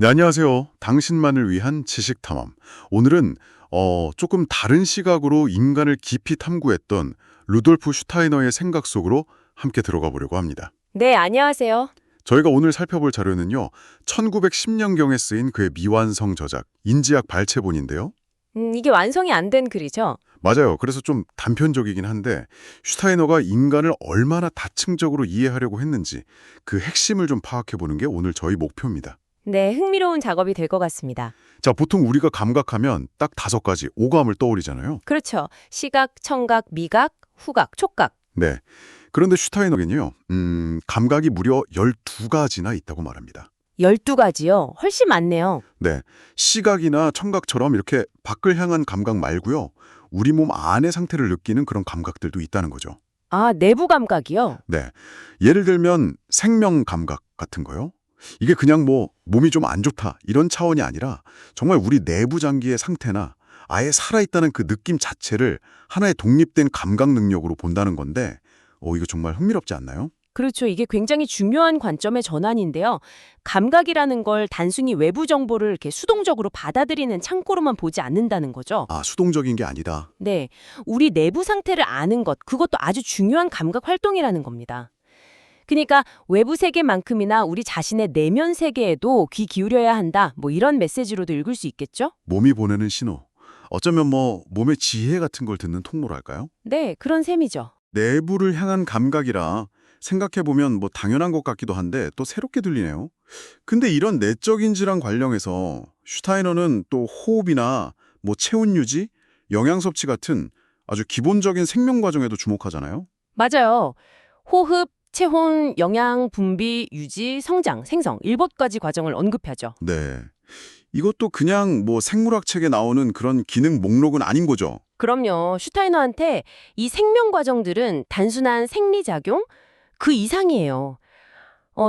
네, 안녕하세요. 당신만을 위한 지식 탐험. 오늘은 조금 다른 시각으로 인간을 깊이 탐구했던 루돌프 슈타이너의 생각 속으로 함께 들어가 보려고 합니다. 네, 안녕하세요. 저희가 오늘 살펴볼 자료는요. 1910년경에 쓰인 그의 미완성 저작, 인지학 발췌본인데요. 이게 완성이 안 된 글이죠? 맞아요. 그래서 좀 단편적이긴 한데 슈타이너가 인간을 얼마나 다층적으로 이해하려고 했는지 그 핵심을 좀 파악해 보는 게 오늘 저희 목표입니다. 네, 흥미로운 작업이 될 것 같습니다. 자, 보통 우리가 감각하면 딱 5가지 오감을 떠올리잖아요. 그렇죠. 시각, 청각, 미각, 후각, 촉각. 네. 그런데 슈타이너겐요, 감각이 무려 12가지나 있다고 말합니다. 12가지요? 훨씬 많네요. 네. 시각이나 청각처럼 이렇게 밖을 향한 감각 말고요. 우리 몸 안의 상태를 느끼는 그런 감각들도 있다는 거죠. 아, 내부 감각이요? 네. 예를 들면 생명 감각 같은 거요. 이게 그냥 뭐 몸이 좀 안 좋다 이런 차원이 아니라 정말 우리 내부 장기의 상태나 아예 살아있다는 그 느낌 자체를 하나의 독립된 감각 능력으로 본다는 건데 이거 정말 흥미롭지 않나요? 그렇죠. 이게 굉장히 중요한 관점의 전환인데요. 감각이라는 걸 단순히 외부 정보를 이렇게 수동적으로 받아들이는 창고로만 보지 않는다는 거죠. 아, 수동적인 게 아니다. 네, 우리 내부 상태를 아는 것, 그것도 아주 중요한 감각 활동이라는 겁니다. 그러니까 외부 세계만큼이나 우리 자신의 내면 세계에도 귀 기울여야 한다. 뭐 이런 메시지로도 읽을 수 있겠죠? 몸이 보내는 신호. 어쩌면 뭐 몸의 지혜 같은 걸 듣는 통로랄까요? 네, 그런 셈이죠. 내부를 향한 감각이라 생각해보면 뭐 당연한 것 같기도 한데 또 새롭게 들리네요. 근데 이런 내적 인지랑 관련해서 슈타이너는 또 호흡이나 뭐 체온 유지, 영양 섭취 같은 아주 기본적인 생명 과정에도 주목하잖아요. 맞아요. 호흡, 체온, 영양, 분비, 유지, 성장, 생성, 7가지 과정을 언급하죠. 네. 이것도 그냥 뭐 생물학 책에 나오는 그런 기능 목록은 아닌 거죠. 그럼요. 슈타이너한테 이 생명 과정들은 단순한 생리작용 그 이상이에요.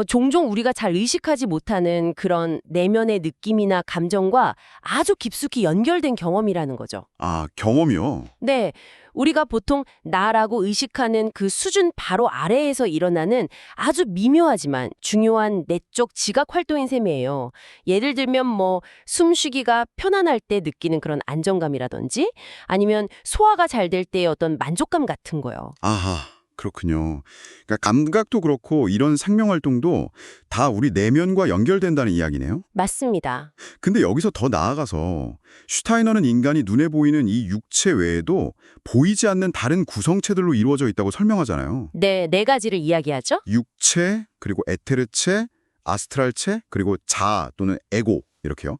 종종 우리가 잘 의식하지 못하는 그런 내면의 느낌이나 감정과 아주 깊숙이 연결된 경험이라는 거죠. 아, 경험이요? 네, 우리가 보통 나라고 의식하는 그 수준 바로 아래에서 일어나는 아주 미묘하지만 중요한 내적 지각 활동인 셈이에요. 예를 들면 뭐 숨쉬기가 편안할 때 느끼는 그런 안정감이라든지 아니면 소화가 잘 될 때의 어떤 만족감 같은 거요. 아하, 그렇군요. 그러니까 감각도 그렇고 이런 생명 활동도 다 우리 내면과 연결된다는 이야기네요. 맞습니다. 근데 여기서 더 나아가서 슈타이너는 인간이 눈에 보이는 이 육체 외에도 보이지 않는 다른 구성체들로 이루어져 있다고 설명하잖아요. 네, 4가지를 이야기하죠. 육체, 그리고 에테르체, 아스트랄체, 그리고 자 또는 에고 이렇게요.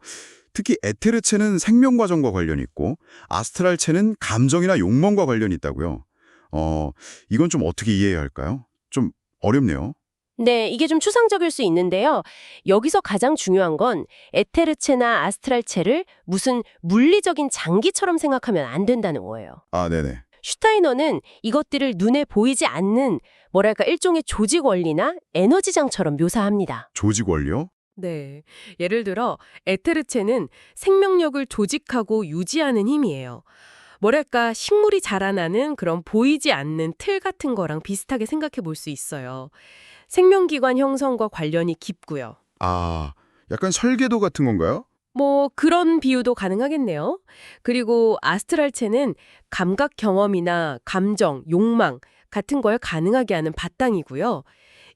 특히 에테르체는 생명 과정과 관련이 있고 아스트랄체는 감정이나 욕망과 관련이 있다고요. 이건 좀 어떻게 이해해야 할까요? 좀 어렵네요. 네, 이게 좀 추상적일 수 있는데요. 여기서 가장 중요한 건 에테르체나 아스트랄체를 무슨 물리적인 장기처럼 생각하면 안 된다는 거예요. 아, 네네. 슈타이너는 이것들을 눈에 보이지 않는 뭐랄까 일종의 조직 원리나 에너지장처럼 묘사합니다. 조직 원리요? 네. 예를 들어 에테르체는 생명력을 조직하고 유지하는 힘이에요. 뭐랄까 식물이 자라나는 그런 보이지 않는 틀 같은 거랑 비슷하게 생각해 볼 수 있어요. 생명기관 형성과 관련이 깊고요. 아, 약간 설계도 같은 건가요? 뭐 그런 비유도 가능하겠네요. 그리고 아스트랄체는 감각 경험이나 감정, 욕망 같은 걸 가능하게 하는 바탕이고요.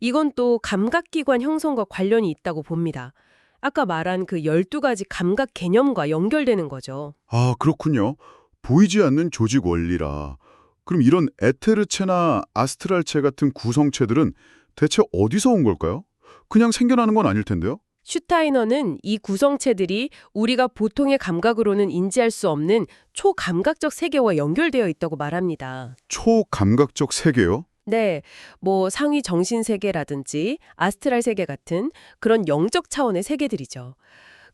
이건 또 감각기관 형성과 관련이 있다고 봅니다. 아까 말한 그 12가지 감각 개념과 연결되는 거죠. 아, 그렇군요. 보이지 않는 조직 원리라. 그럼 이런 에테르체나 아스트랄체 같은 구성체들은 대체 어디서 온 걸까요? 그냥 생겨나는 건 아닐 텐데요? 슈타이너는 이 구성체들이 우리가 보통의 감각으로는 인지할 수 없는 초감각적 세계와 연결되어 있다고 말합니다. 초감각적 세계요? 네, 뭐 상위 정신 세계라든지 아스트랄 세계 같은 그런 영적 차원의 세계들이죠.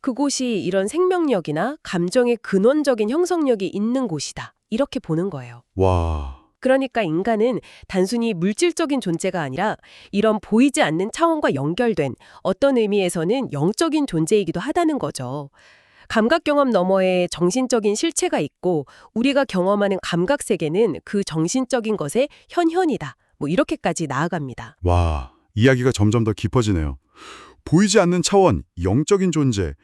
그곳이 이런 생명력이나 감정의 근원적인 형성력이 있는 곳이다. 이렇게 보는 거예요. 와, 그러니까 인간은 단순히 물질적인 존재가 아니라 이런 보이지 않는 차원과 연결된 어떤 의미에서는 영적인 존재이기도 하다는 거죠. 감각 경험 너머에 정신적인 실체가 있고 우리가 경험하는 감각 세계는 그 정신적인 것의 현현이다. 뭐 이렇게까지 나아갑니다. 와, 이야기가 점점 더 깊어지네요. 보이지 않는 차원, 영적인 존재.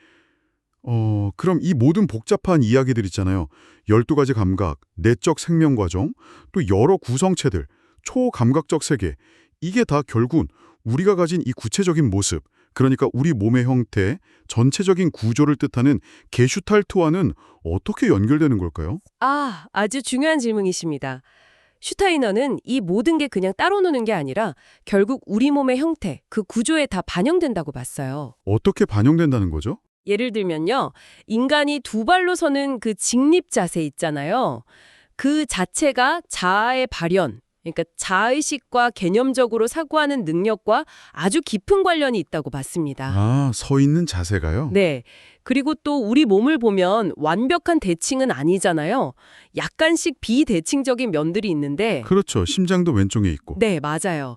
그럼 이 모든 복잡한 이야기들 있잖아요. 12가지 감각, 내적 생명 과정, 또 여러 구성체들, 초감각적 세계. 이게 다 결국 우리가 가진 이 구체적인 모습, 그러니까 우리 몸의 형태, 전체적인 구조를 뜻하는 게슈탈트와는 어떻게 연결되는 걸까요? 아주 중요한 질문이십니다. 슈타이너는 이 모든 게 그냥 따로 노는 게 아니라 결국 우리 몸의 형태, 그 구조에 다 반영된다고 봤어요. 어떻게 반영된다는 거죠? 예를 들면요. 인간이 두 발로 서는 그 직립 자세 있잖아요. 그 자체가 자아의 발현, 그러니까 자의식과 개념적으로 사고하는 능력과 아주 깊은 관련이 있다고 봤습니다. 서 있는 자세가요? 네. 그리고 또 우리 몸을 보면 완벽한 대칭은 아니잖아요. 약간씩 비대칭적인 면들이 있는데 그렇죠. 심장도 왼쪽에 있고. 네, 맞아요.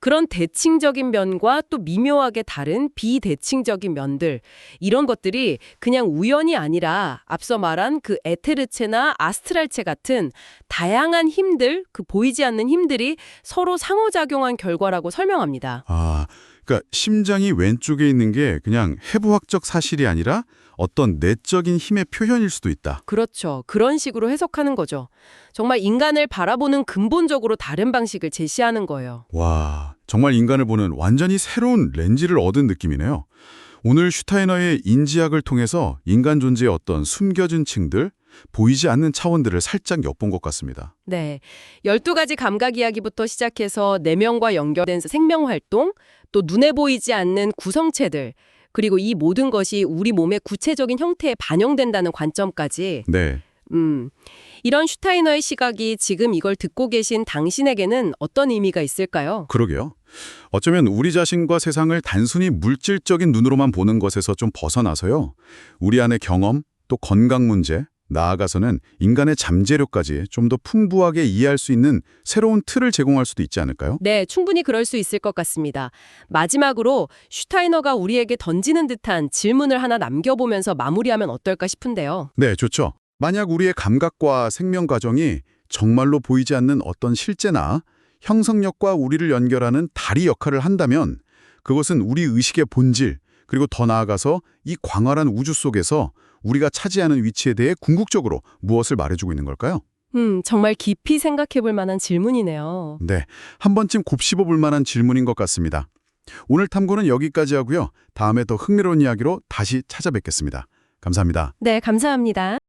그런 대칭적인 면과 또 미묘하게 다른 비대칭적인 면들, 이런 것들이 그냥 우연이 아니라 앞서 말한 그 에테르체나 아스트랄체 같은 다양한 힘들, 그 보이지 않는 힘들이 서로 상호작용한 결과라고 설명합니다. 그러니까 심장이 왼쪽에 있는 게 그냥 해부학적 사실이 아니라 어떤 내적인 힘의 표현일 수도 있다. 그렇죠. 그런 식으로 해석하는 거죠. 정말 인간을 바라보는 근본적으로 다른 방식을 제시하는 거예요. 와, 정말 인간을 보는 완전히 새로운 렌즈를 얻은 느낌이네요. 오늘 슈타이너의 인지학을 통해서 인간 존재의 어떤 숨겨진 층들, 보이지 않는 차원들을 살짝 엿본 것 같습니다. 네. 12가지 감각 이야기부터 시작해서 내면과 연결된 생명활동, 또 눈에 보이지 않는 구성체들, 그리고 이 모든 것이 우리 몸의 구체적인 형태에 반영된다는 관점까지. 네. 이런 슈타이너의 시각이 지금 이걸 듣고 계신 당신에게는 어떤 의미가 있을까요? 그러게요. 어쩌면 우리 자신과 세상을 단순히 물질적인 눈으로만 보는 것에서 좀 벗어나서요. 우리 안의 경험, 또 건강 문제, 나아가서는 인간의 잠재력까지 좀 더 풍부하게 이해할 수 있는 새로운 틀을 제공할 수도 있지 않을까요? 네, 충분히 그럴 수 있을 것 같습니다. 마지막으로 슈타이너가 우리에게 던지는 듯한 질문을 하나 남겨보면서 마무리하면 어떨까 싶은데요. 네, 좋죠. 만약 우리의 감각과 생명 과정이 정말로 보이지 않는 어떤 실제나 형성력과 우리를 연결하는 다리 역할을 한다면 그것은 우리 의식의 본질, 그리고 더 나아가서 이 광활한 우주 속에서 우리가 차지하는 위치에 대해 궁극적으로 무엇을 말해주고 있는 걸까요? 정말 깊이 생각해 볼 만한 질문이네요. 네, 한 번쯤 곱씹어 볼 만한 질문인 것 같습니다. 오늘 탐구는 여기까지 하고요. 다음에 더 흥미로운 이야기로 다시 찾아뵙겠습니다. 감사합니다. 네, 감사합니다.